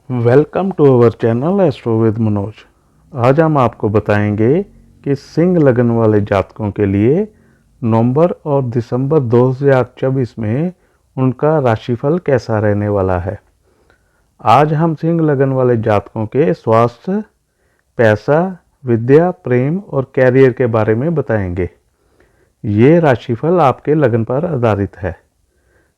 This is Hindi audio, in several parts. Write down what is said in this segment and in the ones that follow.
Welcome to our channel astro with Manoj. आज हम आपको बताएंगे कि सिंह लगन वाले जातकों के लिए नवंबर और दिसंबर 2024 में उनका राशिफल कैसा रहने वाला है। आज हम सिंह लगन वाले जातकों के स्वास्थ्य, पैसा, विद्या, प्रेम और कैरियर के बारे में बताएंगे। ये राशिफल आपके लगन पर आधारित है।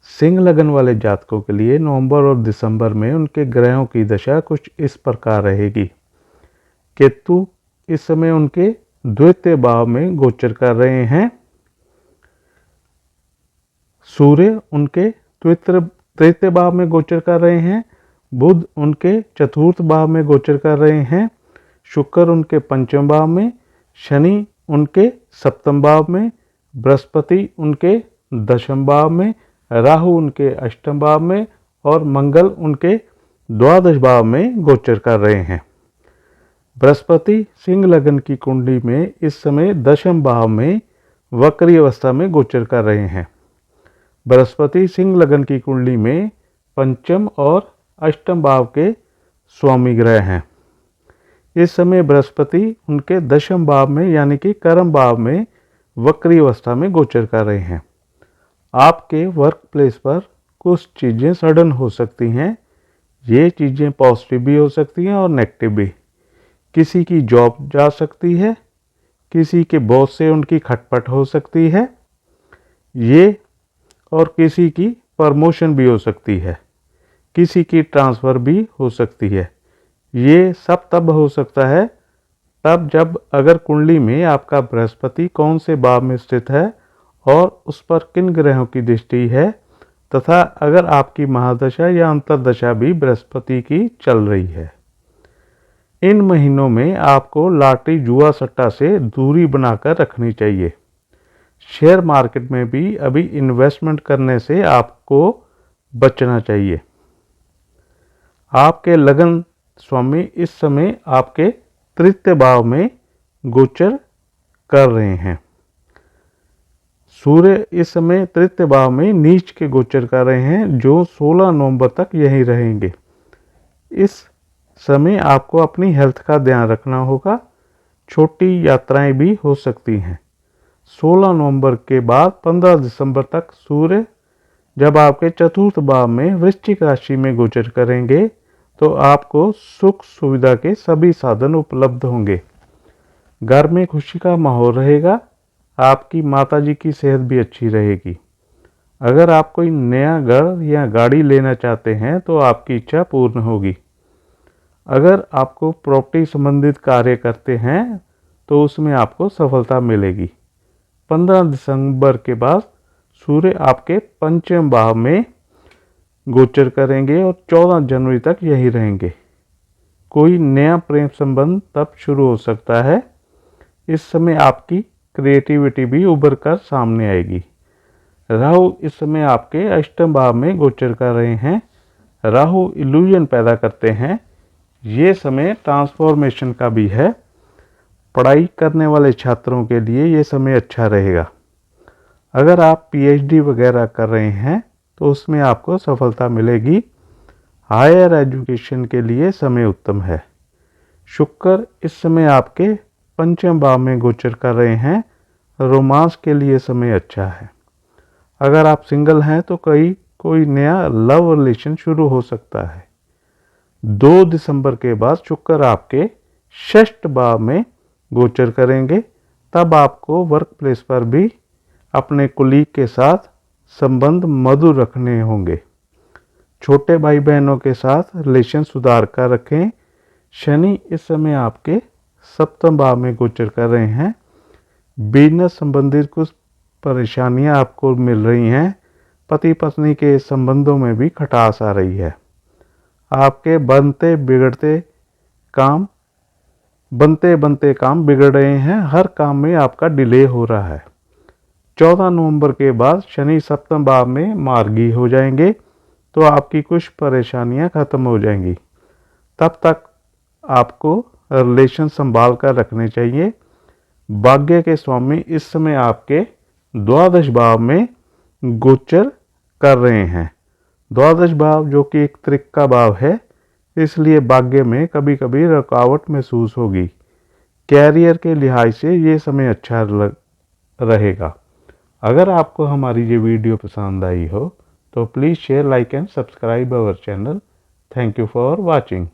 सिंह लगन वाले जातकों के लिए नवंबर और दिसंबर में उनके ग्रहों की दशा कुछ इस प्रकार रहेगी। केतु इस समय उनके द्वितीय भाव में गोचर कर रहे हैं। सूर्य उनके तृतीय भाव में गोचर कर रहे हैं। बुध उनके चतुर्थ भाव में गोचर कर रहे हैं। शुक्र उनके पंचम भाव में, शनि उनके सप्तम भाव में, बृहस्पति उनके दशम भाव में, राहु उनके अष्टम भाव में और मंगल उनके द्वादश भाव में गोचर कर रहे हैं। बृहस्पति सिंह लगन की कुंडली में इस समय दशम भाव में वक्री अवस्था में गोचर कर रहे हैं। बृहस्पति सिंह लगन की कुंडली में पंचम और अष्टम भाव के स्वामी ग्रह हैं। इस समय बृहस्पति उनके दशम भाव में यानी कि कर्म भाव में वक्री अवस्था में गोचर कर रहे हैं। आपके वर्क प्लेस पर कुछ चीज़ें सडन हो सकती हैं। ये चीज़ें पॉजिटिव भी हो सकती हैं और नेगेटिव भी। किसी की जॉब जा सकती है, किसी के बॉस से उनकी खटपट हो सकती है, ये और किसी की प्रमोशन भी हो सकती है, किसी की ट्रांसफ़र भी हो सकती है। ये सब तब हो सकता है तब जब अगर कुंडली में आपका बृहस्पति कौन से भाव में स्थित है और उस पर किन ग्रहों की दृष्टि है, तथा अगर आपकी महादशा या अंतर्दशा भी बृहस्पति की चल रही है। इन महीनों में आपको लॉटरी, जुआ, सट्टा से दूरी बनाकर रखनी चाहिए। शेयर मार्केट में भी अभी इन्वेस्टमेंट करने से आपको बचना चाहिए। आपके लगन स्वामी इस समय आपके तृतीय भाव में गोचर कर रहे हैं। सूर्य इस समय तृतीय भाव में नीच के गोचर कर रहे हैं, जो 16 नवंबर तक यहीं रहेंगे। इस समय आपको अपनी हेल्थ का ध्यान रखना होगा। छोटी यात्राएं भी हो सकती हैं। 16 नवंबर के बाद 15 दिसंबर तक सूर्य जब आपके चतुर्थ भाव में वृश्चिक राशि में गोचर करेंगे तो आपको सुख सुविधा के सभी साधन उपलब्ध होंगे। घर में खुशी का माहौल रहेगा। आपकी माताजी की सेहत भी अच्छी रहेगी। अगर आप कोई नया घर या गाड़ी लेना चाहते हैं तो आपकी इच्छा पूर्ण होगी। अगर आपको प्रॉपर्टी संबंधित कार्य करते हैं तो उसमें आपको सफलता मिलेगी। 15 दिसंबर के बाद सूर्य आपके पंचम भाव में गोचर करेंगे और 14 जनवरी तक यही रहेंगे। कोई नया प्रेम संबंध तब शुरू हो सकता है। इस समय आपकी क्रिएटिविटी भी उभर कर सामने आएगी। राहु इस समय आपके अष्टम भाव में गोचर कर रहे हैं। राहु इल्यूजन पैदा करते हैं। ये समय ट्रांसफॉर्मेशन का भी है। पढ़ाई करने वाले छात्रों के लिए ये समय अच्छा रहेगा। अगर आप पीएचडी वगैरह कर रहे हैं तो उसमें आपको सफलता मिलेगी। हायर एजुकेशन के लिए समय उत्तम है। शुक्र इस समय आपके पंचम भाव में गोचर कर रहे हैं। रोमांस के लिए समय अच्छा है। अगर आप सिंगल हैं तो कोई नया लव रिलेशन शुरू हो सकता है। 2 दिसंबर के बाद शुक्र आपके षष्ठ भाव में गोचर करेंगे। तब आपको वर्क प्लेस पर भी अपने कुलीग के साथ संबंध मधुर रखने होंगे। छोटे भाई बहनों के साथ रिलेशन सुधार कर रखें। शनि इस समय आपके सप्तम भाव में गोचर कर रहे हैं। बिजनेस संबंधित कुछ परेशानियां आपको मिल रही हैं। पति पत्नी के संबंधों में भी खटास आ रही है। आपके बनते बनते काम बिगड़ रहे हैं। हर काम में आपका डिले हो रहा है। 14 नवंबर के बाद शनि सप्तम भाव में मार्गी हो जाएंगे तो आपकी कुछ परेशानियां खत्म हो जाएंगी। तब तक आपको रिलेशन संभाल कर रखने चाहिए। भाग्य के स्वामी इस समय आपके द्वादश भाव में गोचर कर रहे हैं। द्वादश भाव जो कि एक त्रिक का भाव है, इसलिए भाग्य में कभी कभी रुकावट महसूस होगी। कैरियर के लिहाज से ये समय अच्छा रहेगा। अगर आपको हमारी ये वीडियो पसंद आई हो तो please share, like and subscribe our channel. Thank you for watching.